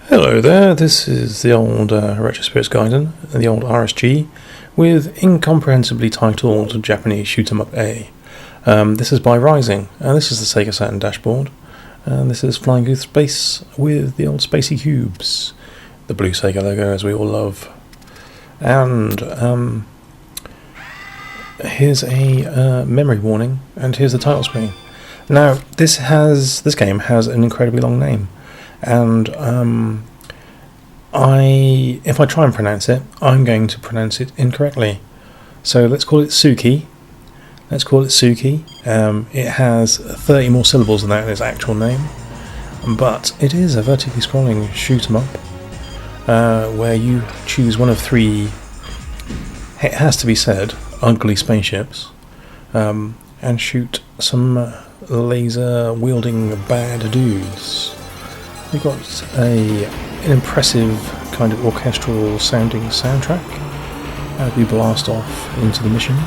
Hello there, this is the old Retro Spirits Gaiden, the old RSG, with incomprehensibly titled Japanese Shoot 'em Up A. This is by Raizing, and this is the Sega Saturn dashboard, and this is Flying Through Space with the old spacey cubes, the blue Sega logo as we all love. And here's a memory warning, and here's the title screen. Now, this game has an incredibly long name. And if I try and pronounce it, I'm going to pronounce it incorrectly. So let's call it Suki. It has 30 more syllables than that in its actual name, but it is a vertically scrolling shoot 'em up, where you choose one of three. It has to be said, ugly spaceships, and shoot some laser wielding bad dudes. We've got an impressive kind of orchestral sounding soundtrack as we blast off into the mission.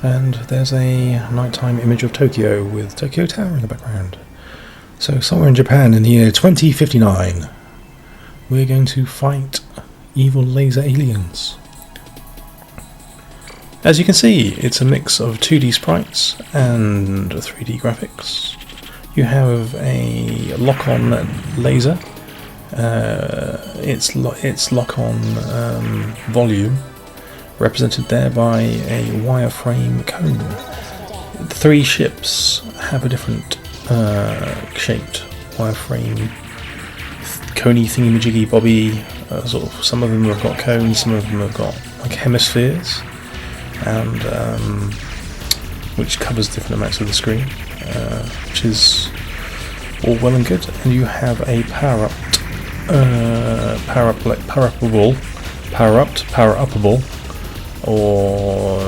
And there's a nighttime image of Tokyo with Tokyo Tower in the background. So somewhere in Japan in the year 2059, we're going to fight evil laser aliens. As you can see, it's a mix of 2D sprites and 3D graphics. You have a lock-on laser. Its lock-on volume, represented there by a wireframe cone. The three ships have a different shaped wireframe, coney thingy-majiggy bobby. Some of them have got cones, some of them have got like hemispheres, and which covers different amounts of the screen. Which is all well and good, and you have a power-uppable, or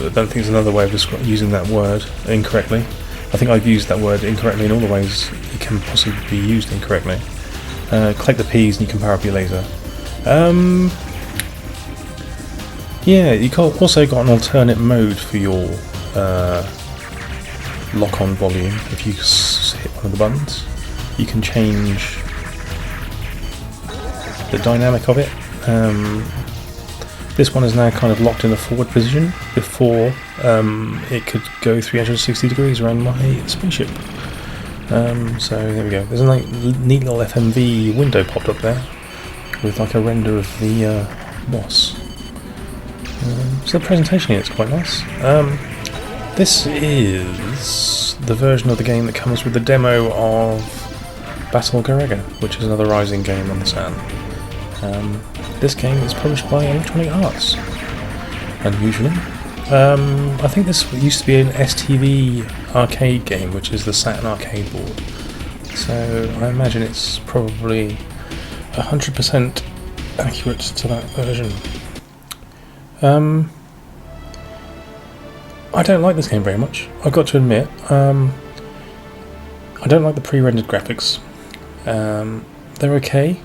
I don't think there's another way of using that word incorrectly. I think I've used that word incorrectly in all the ways it can possibly be used incorrectly. Click the P's and you can power up your laser. Yeah, you've also got an alternate mode for your lock-on volume. If you hit one of the buttons, you can change the dynamic of it. This one is now kind of locked in a forward position before it could go 360 degrees around my spaceship. So there we go. There's a neat little FMV window popped up there with like a render of the boss. So the presentation here is quite nice. This is the version of the game that comes with the demo of Battle Garega, which is another Raizing game on the Saturn. This game is published by Electronic Arts, unusually. I think this used to be an STV arcade game, which is the Saturn arcade board. So I imagine it's probably 100% accurate to that version. I don't like this game very much, I've got to admit. I don't like the pre-rendered graphics. They're okay.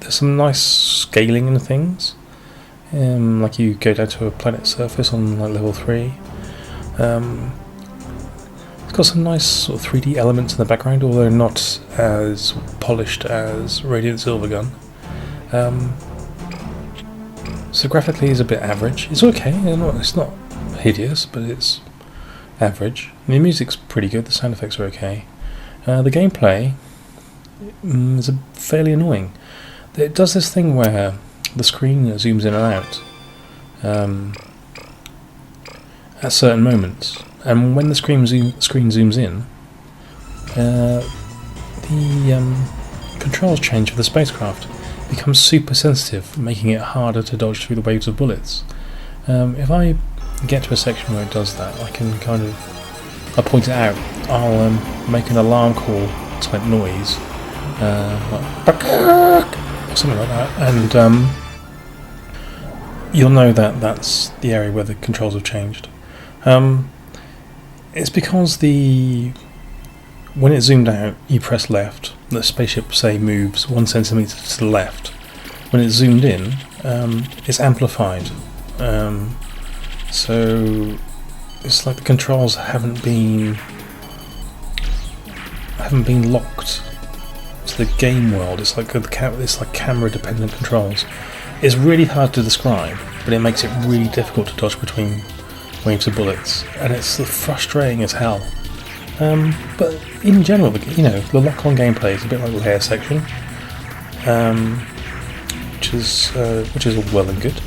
There's some nice scaling in things. Like you go down to a planet surface on like level 3. It's got some nice sort of 3D elements in the background, although not as polished as Radiant Silvergun. So graphically it's a bit average. It's okay, it's not hideous, but it's average. The music's pretty good, the sound effects are okay. The gameplay is fairly annoying. It does this thing where the screen zooms in and out at certain moments, and when the screen zooms in, the controls change for the spacecraft. It becomes super sensitive, making it harder to dodge through the waves of bullets. If I get to a section where it does that, I can I'll point it out. I'll make an alarm call type noise, like or something like that, and you'll know that that's the area where the controls have changed. It's because when it's zoomed out, you press left, the spaceship say moves 1 centimetre to the left. When it's zoomed in, it's amplified. So it's like the controls haven't been locked to the game world. It's like it's like camera dependent controls. It's really hard to describe, but it makes it really difficult to dodge between waves of bullets, and it's frustrating as hell. But in general, the lock-on gameplay is a bit like the hair section, which is all well and good.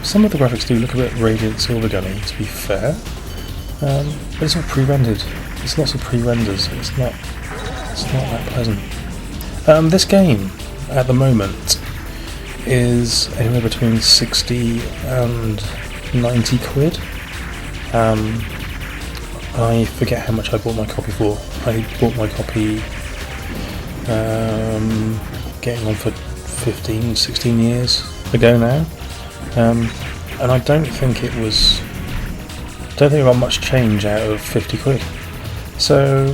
Some of the graphics do look a bit radiant silver gunny, to be fair, but it's all pre-rendered. It's lots of pre-renders. It's not that pleasant. This game at the moment is anywhere between 60 and 90 quid. I forget how much I bought my copy for. I bought my copy getting on for 15, 16 years ago now, and I don't think it got much change out of 50 quid. So,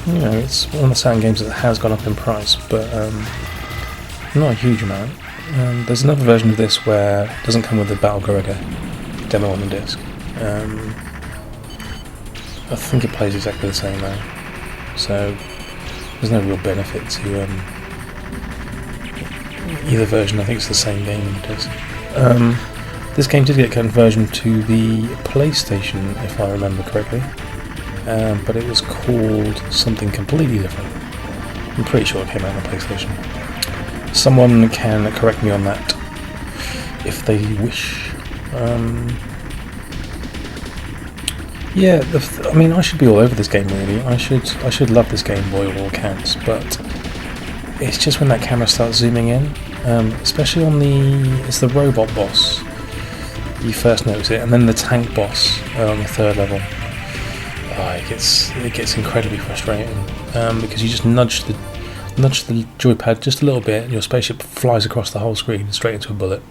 it's one of the Saturn games that has gone up in price, but not a huge amount. There's another version of this where it doesn't come with the Battle Gregor demo on the disc. I think it plays exactly the same now, so there's no real benefit to either version. I think it's the same game on the disc. This game did get conversion to the PlayStation, if I remember correctly, but it was called something completely different. I'm pretty sure it came out on the PlayStation. Someone can correct me on that if they wish. Yeah, I should be all over this game really. I should love this game by all accounts, but it's just when that camera starts zooming in, especially on it's the robot boss. You first notice it, and then the tank boss on the third level. It gets incredibly frustrating because you just nudge the joypad just a little bit, and your spaceship flies across the whole screen straight into a bullet.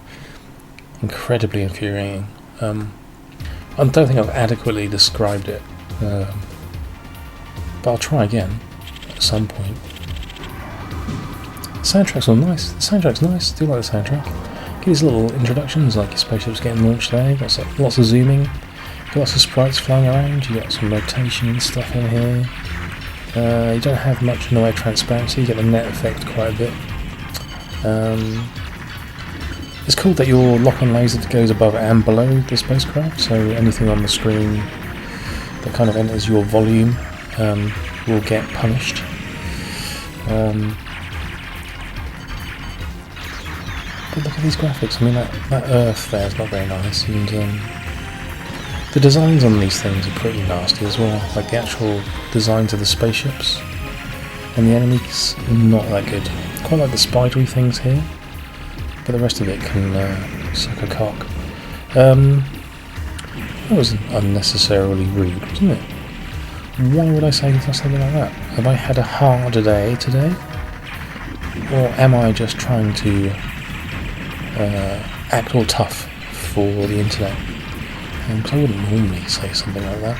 Incredibly infuriating. I don't think I've adequately described it, but I'll try again at some point. The soundtrack's all nice. The soundtrack's nice. I do like the soundtrack. Get these little introductions, like your spaceship's getting launched there. You've got lots of zooming. You've got lots of sprites flying around. You've got some rotation and stuff in here. You don't have much in the way of transparency. You get the net effect quite a bit. It's cool that your lock-on laser goes above and below the spacecraft, so anything on the screen that kind of enters your volume will get punished. But look at these graphics. I mean, that Earth there is not very nice, and the designs on these things are pretty nasty as well. Like the actual designs of the spaceships and the enemies, not that good. Quite like the spidery things here, but the rest of it can suck a cock. That was unnecessarily rude, wasn't it? Why would I say something like that? Have I had a hard day today? Or am I just trying to act all tough for the internet? Because I wouldn't normally say something like that.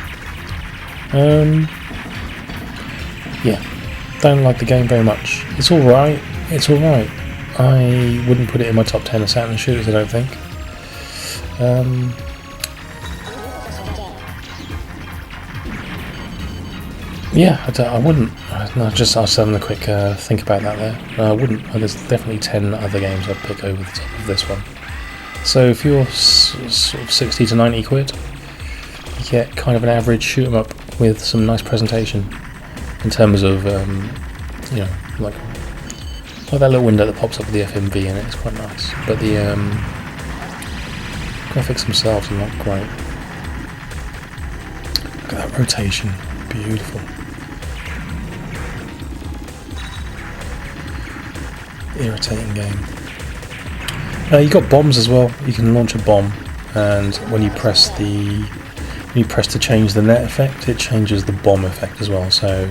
Yeah, don't like the game very much. It's alright, I wouldn't put it in my top 10 of Saturn shooters, I don't think. Yeah, I wouldn't. I'll just having a quick think about that there. I wouldn't. There's definitely 10 other games I'd pick over the top of this one. So if you're sort of 60 to 90 quid, you get kind of an average shoot 'em up with some nice presentation in terms of, like that little window that pops up with the FMV in it. It's quite nice, but the graphics themselves are not great. Look at that rotation, beautiful. Irritating game. You got bombs as well. You can launch a bomb, and when you press to change the net effect, it changes the bomb effect as well. So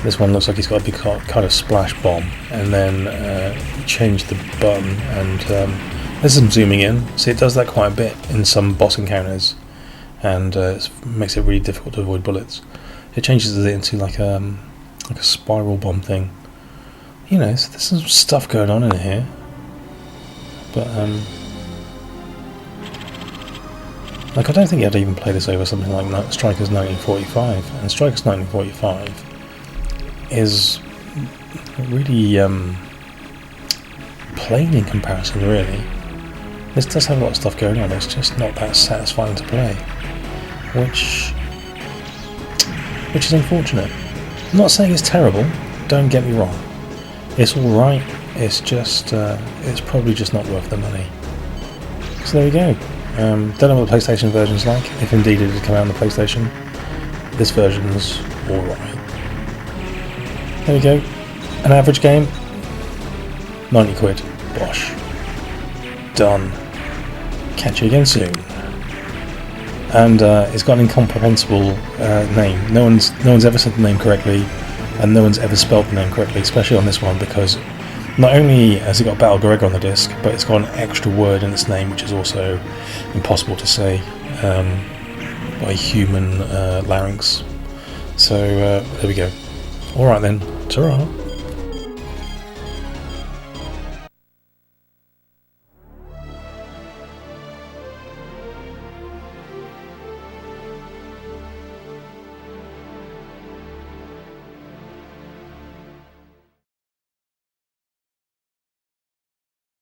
this one looks like it's got a big kind of splash bomb, and then you change the button, and there's some zooming in. See, it does that quite a bit in some boss encounters, and it makes it really difficult to avoid bullets. It changes it into like a spiral bomb thing. So there's some stuff going on in here. But, I don't think I'd even play this over something like Strikers 1945, and Strikers 1945 is really plain in comparison, really. This does have a lot of stuff going on, it's just not that satisfying to play, which is unfortunate. I'm not saying it's terrible, don't get me wrong. It's alright, it's just, it's probably just not worth the money. So there we go. Don't know what the PlayStation version's like, if indeed it did come out on the PlayStation. This version's alright. There we go. An average game, 90 quid. Bosh. Done. Catch you again soon. And it's got an incomprehensible name. No one's ever said the name correctly, and no one's ever spelled the name correctly, especially on this one, because not only has it got Battle Gregor on the disc, but it's got an extra word in its name which is also impossible to say by human larynx. So there we go. Alright then, ta-ra.